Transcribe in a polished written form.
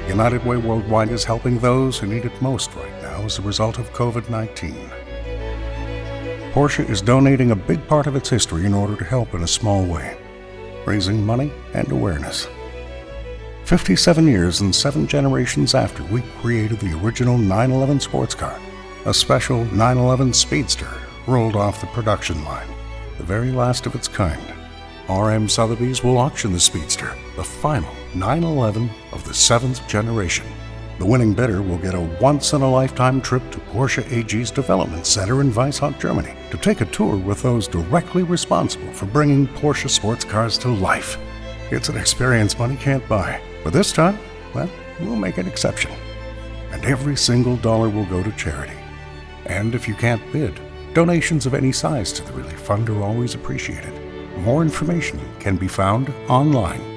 United Way Worldwide is helping those who need it most right now as a result of COVID-19. Porsche is donating a big part of its history in order to help in a small way, raising money and awareness. 57 years and 7 generations after we created the original 911 sports car, a special 911 Speedster rolled off the production line, the very last of its kind. RM Sotheby's will auction the Speedster, the final 911 of the 7th generation. The winning bidder will get a once-in-a-lifetime trip to Porsche AG's development center in Weishaupt, Germany, to take a tour with those directly responsible for bringing Porsche sports cars to life. It's an experience money can't buy, but this time, well, we'll make an exception. And every single dollar will go to charity. And if you can't bid, donations of any size to the Relief Fund are always appreciated. More information can be found online